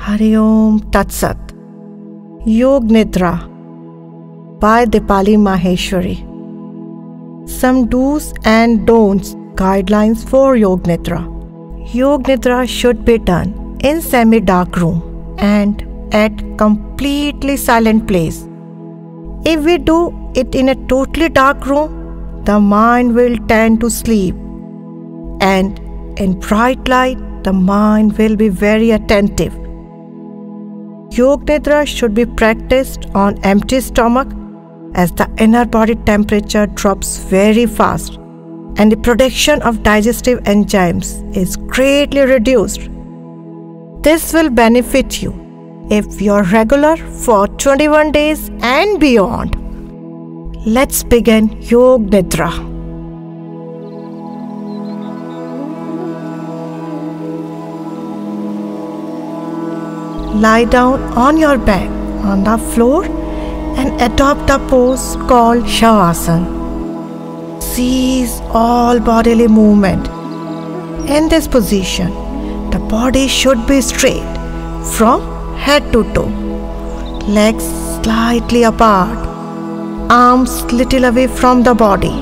Hari Om Tat Sat. Yog Nidra by Dipali Maheshwari. Some do's and don'ts guidelines for Yog Nidra. Yog Nidra should be done in semi-dark room and at completely silent place. If we do it in a totally dark room, the mind will tend to sleep, and in bright light, the mind will be very attentive. Yog Nidra should be practiced on empty stomach as the inner body temperature drops very fast and the production of digestive enzymes is greatly reduced. This will benefit you if you are regular for 21 days and beyond. Let's begin Yog Nidra. Lie down on your back on the floor and adopt the pose called Shavasana. Cease all bodily movement. In this position, the body should be straight from head to toe. Legs slightly apart. Arms little away from the body.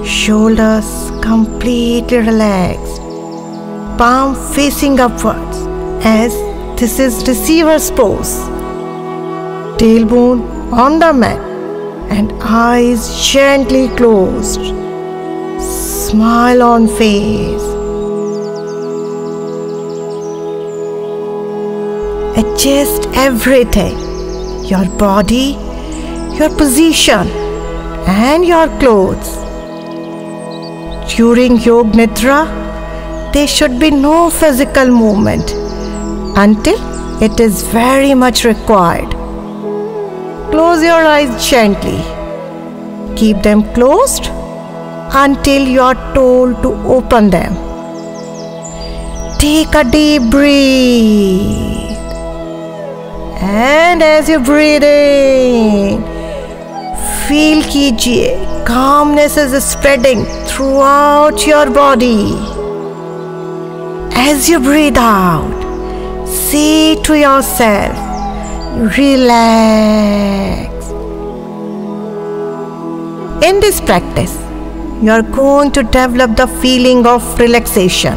Shoulders completely relaxed. Palm facing upwards as this is receiver's pose. Tailbone on the mat and eyes gently closed. Smile on face. Adjust everything. Your body, your position and your clothes. During Yog Nidra, there should be no physical movement until it is very much required. Close your eyes gently. Keep them closed until you are told to open them. Take a deep breath. And as you breathe in, feel कीजिए calmness is spreading throughout your body. As you breathe out, say to yourself, relax. In this practice, you are going to develop the feeling of relaxation.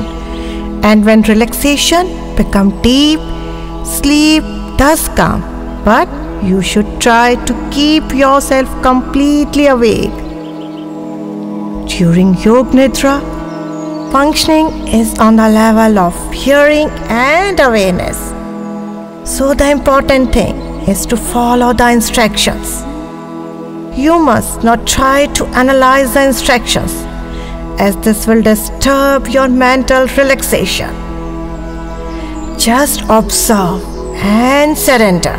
And when relaxation becomes deep, sleep does come. But you should try to keep yourself completely awake. During Yog Nidra, functioning is on the level of hearing and awareness. So the important thing is to follow the instructions. You must not try to analyze the instructions, as this will disturb your mental relaxation. Just observe and surrender.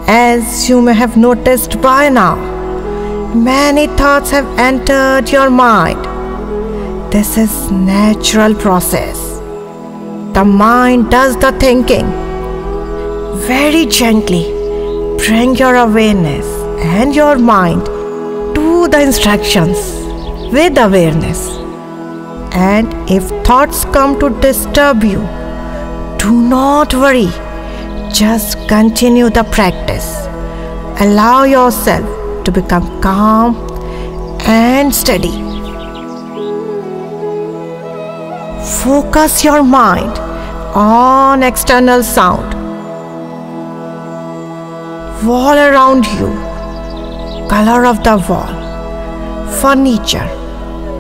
As you may have noticed by now, many thoughts have entered your mind. This is natural process. The mind does the thinking. Very gently bring your awareness and your mind to the instructions with awareness. And if thoughts come to disturb you, do not worry. Just continue the practice. Allow yourself to become calm and steady. Focus your mind on external sound. Wall around you, color of the wall, furniture,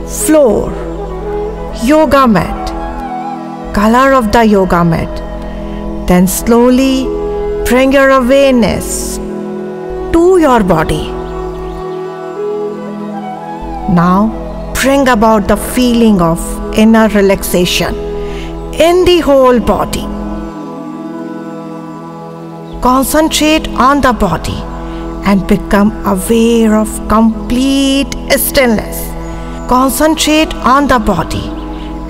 floor, yoga mat, color of the yoga mat. Then slowly bring your awareness to your body. Now bring about the feeling of inner relaxation in the whole body. Concentrate on the body and become aware of complete stillness. Concentrate on the body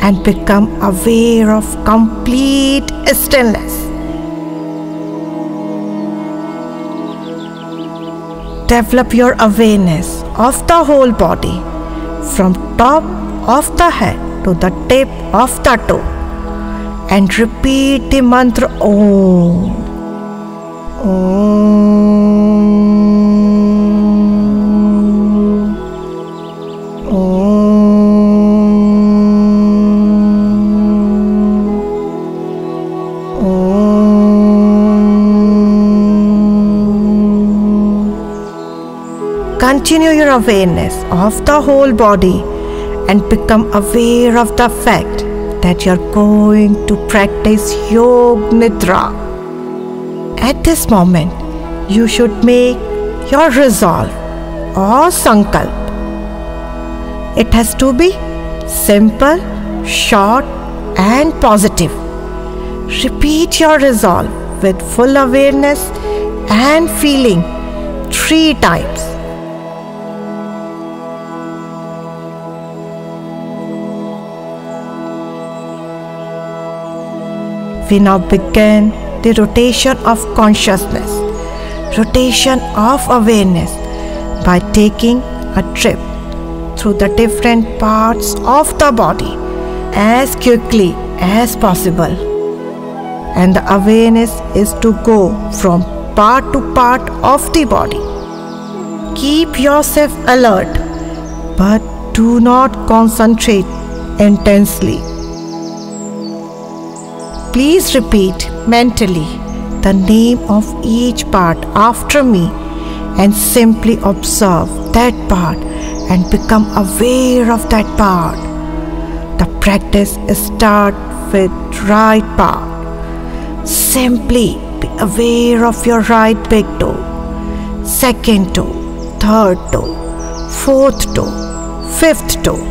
and become aware of complete stillness. Develop your awareness of the whole body from top of the head to the tip of the toe and repeat the mantra Om. Om. Om. Continue your awareness of the whole body and become aware of the fact that you're going to practice Yoga Nidra. At this moment, you should make your resolve or sankalp. It has to be simple, short and positive. Repeat your resolve with full awareness and feeling 3 times. We now begin the rotation of consciousness, rotation of awareness by taking a trip through the different parts of the body as quickly as possible. And the awareness is to go from part to part of the body. Keep yourself alert, but do not concentrate intensely. Please repeat mentally the name of each part after me and simply observe that part and become aware of that part. The practice starts with right part. Simply be aware of your right big toe, second toe, third toe, fourth toe, fifth toe,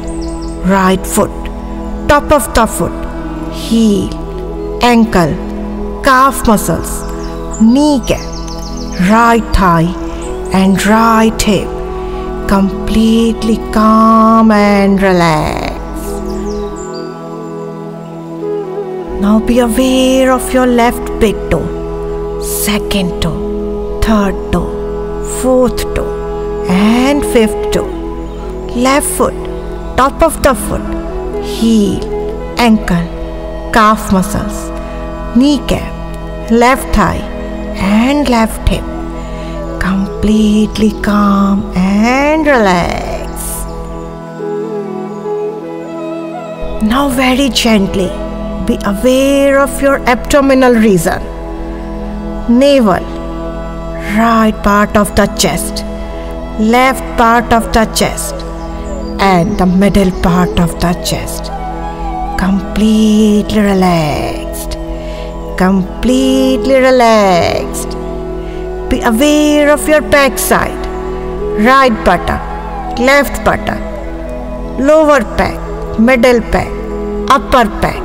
right foot, top of the foot, heel, ankle, calf muscles, kneecap, right thigh and right hip. Completely calm and relax. Now be aware of your left big toe, second toe, third toe, fourth toe and fifth toe. Left foot, top of the foot, heel, ankle, calf muscles, kneecap, left thigh and left hip. Completely calm and relax. Now very gently be aware of your abdominal region, navel, right part of the chest, left part of the chest and the middle part of the chest. Completely relaxed. Completely relaxed. Be aware of your back side, right buttock, left buttock, lower back, middle back, upper back,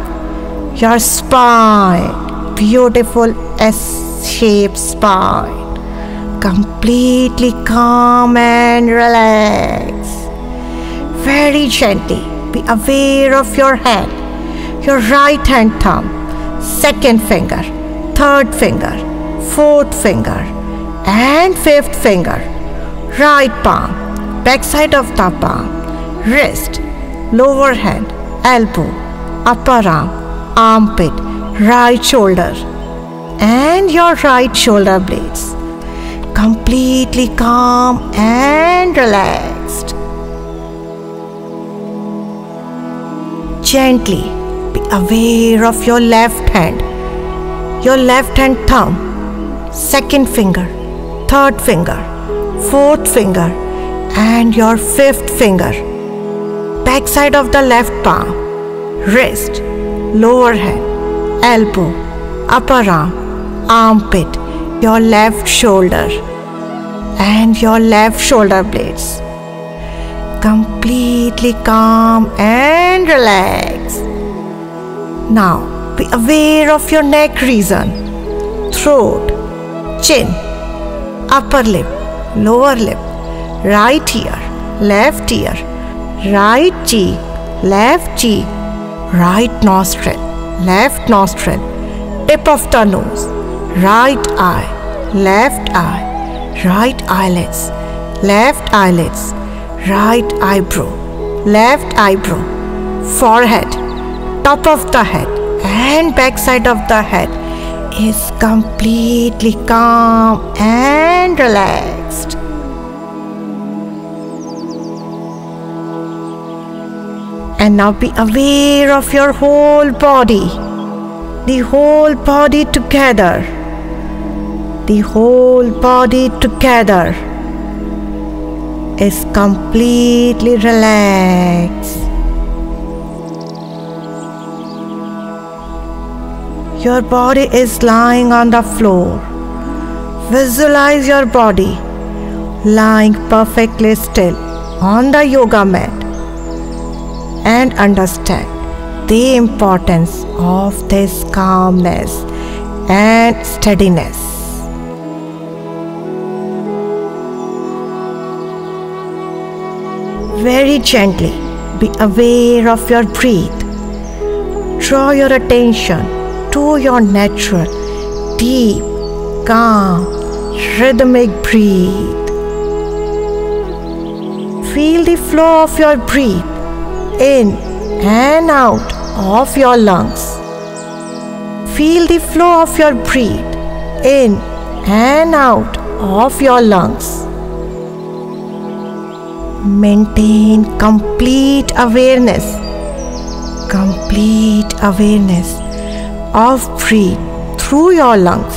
your spine, beautiful S-shaped spine. Completely calm and relaxed. Very gently be aware of your hand, your right hand thumb, second finger, third finger, fourth finger and fifth finger, right palm, backside of the palm, wrist, lower hand, elbow, upper arm, armpit, right shoulder and your right shoulder blades. Completely calm and relaxed. Gently be aware of your left hand thumb, second finger, third finger, fourth finger and your fifth finger. Backside of the left palm, wrist, lower hand, elbow, upper arm, armpit, your left shoulder and your left shoulder blades. Completely calm and relaxed. Now be aware of your neck region, throat, chin, upper lip, lower lip, right ear, left ear, right cheek, left cheek, right nostril, left nostril, tip of the nose, right eye, left eye, right eyelids, left eyelids, right eyebrow, left eyebrow, forehead, top of the head, and back side of the head is completely calm and relaxed. And now be aware of your whole body. The whole body together. The whole body together is completely relaxed. Your body is lying on the floor. Visualize your body lying perfectly still on the yoga mat and understand the importance of this calmness and steadiness. Very gently be aware of your breath. Draw your attention to your natural, deep, calm, rhythmic breath. Feel the flow of your breath in and out of your lungs. Feel the flow of your breath in and out of your lungs. Maintain complete awareness of breath through your lungs.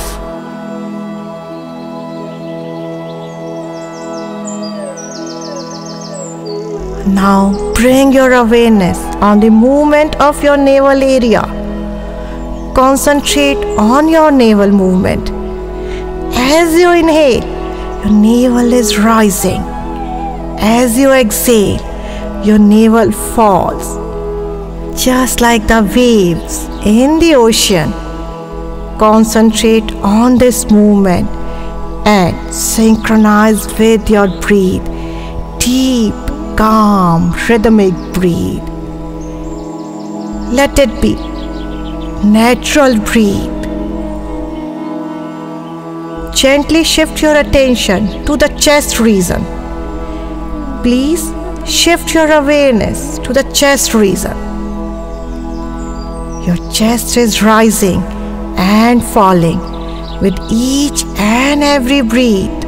Now bring your awareness on the movement of your navel area. Concentrate on your navel movement. As you inhale, your navel is rising. As you exhale, your navel falls, just like the waves in the ocean. Concentrate on this movement and synchronize with your breath. Deep, calm, rhythmic breath. Let it be natural breath. Gently shift your attention to the chest region. Please shift your awareness to the chest region. Your chest is rising and falling with each and every breath.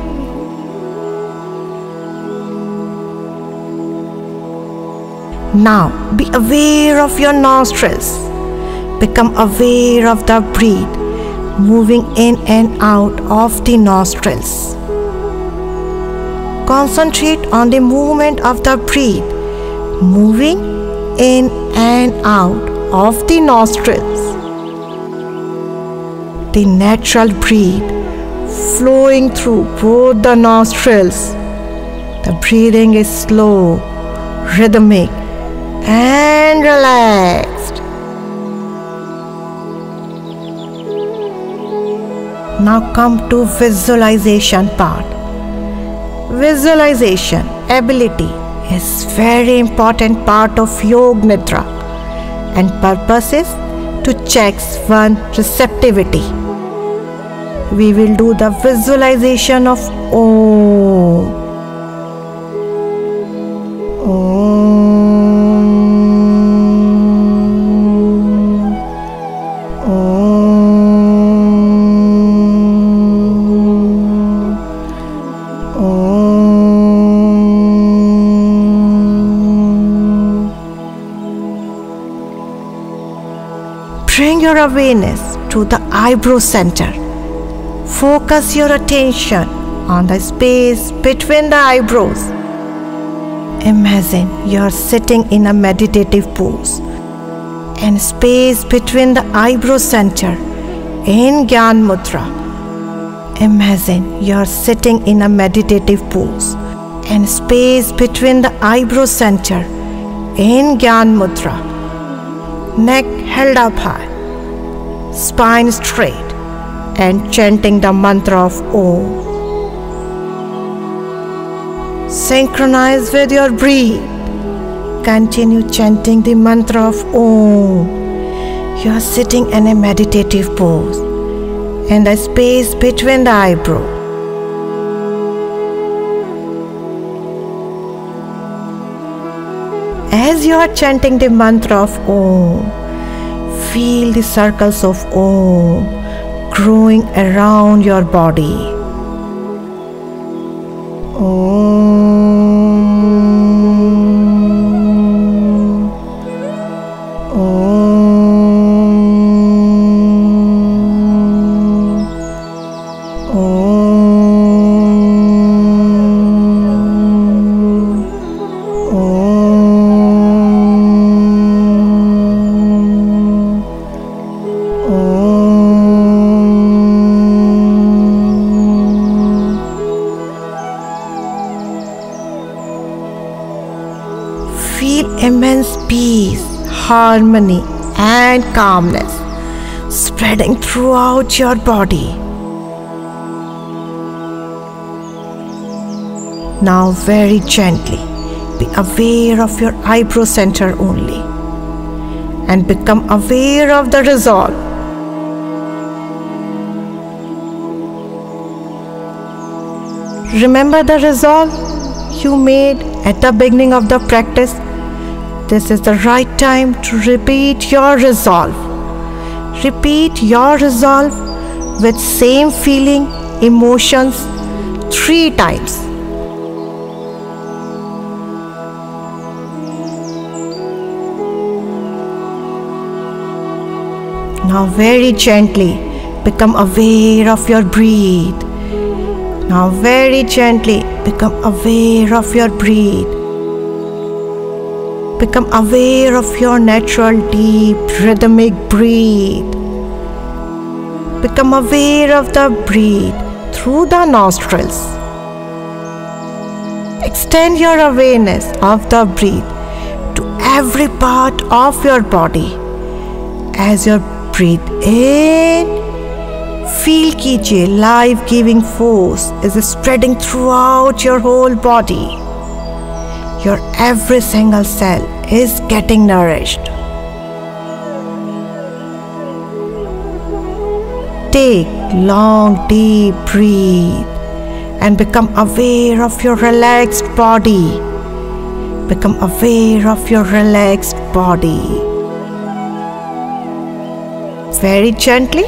Now be aware of your nostrils. Become aware of the breath moving in and out of the nostrils. Concentrate on the movement of the breath moving in and out of the nostrils. The natural breath flowing through both the nostrils. The breathing is slow, rhythmic, and relaxed. Now come to visualization part. Visualization ability is very important part of Yoga Nidra and purpose is to check one receptivity. We will do the visualization of Om. Bring your awareness to the eyebrow center. Focus your attention on the space between the eyebrows. Imagine you are sitting in a meditative pose and space between the eyebrow center in Gyan Mudra. Imagine you are sitting in a meditative pose and space between the eyebrow center in Gyan Mudra. Neck held up high, spine straight, and chanting the mantra of Om. Synchronize with your breath. Continue chanting the mantra of Om. You are sitting in a meditative pose in the space between the eyebrow. As you are chanting the mantra of Om, feel the circles of Om growing around your body. Feel immense peace, harmony, and calmness spreading throughout your body. Now, very gently, be aware of your eyebrow center only and become aware of the resolve. Remember the resolve you made at the beginning of the practice. This is the right time to repeat your resolve. Repeat your resolve with same feeling, emotions 3 times. Now very gently become aware of your breath. Now very gently become aware of your breath. Become aware of your natural deep rhythmic breath. Become aware of the breath through the nostrils. Extend your awareness of the breath to every part of your body. As you breathe in, feel कीजिए life-giving force is spreading throughout your whole body. Your every single cell is getting nourished. Take long deep breath and become aware of your relaxed body. Become aware of your relaxed body. Very gently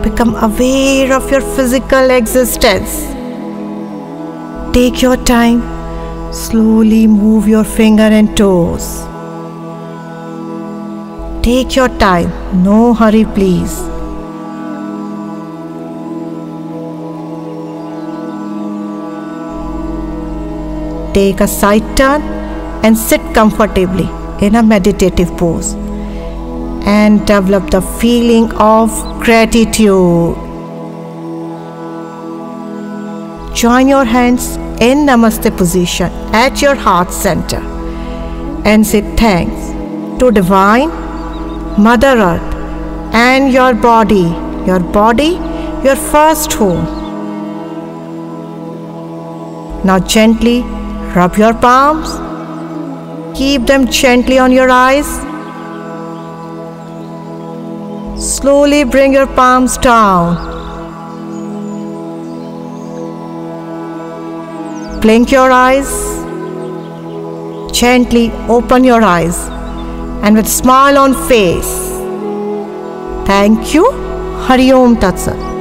become aware of your physical existence. Take your time. Slowly move your finger and toes. Take your time, no hurry please. Take a side turn and sit comfortably in a meditative pose and develop the feeling of gratitude. Join your hands in Namaste position at your heart center and say thanks to Divine Mother Earth and your body, your first home. Now gently rub your palms, keep them gently on your eyes. Slowly bring your palms down. Blink your eyes. Gently open your eyes and with smile on face. Thank you. Hari Om Tat Sat.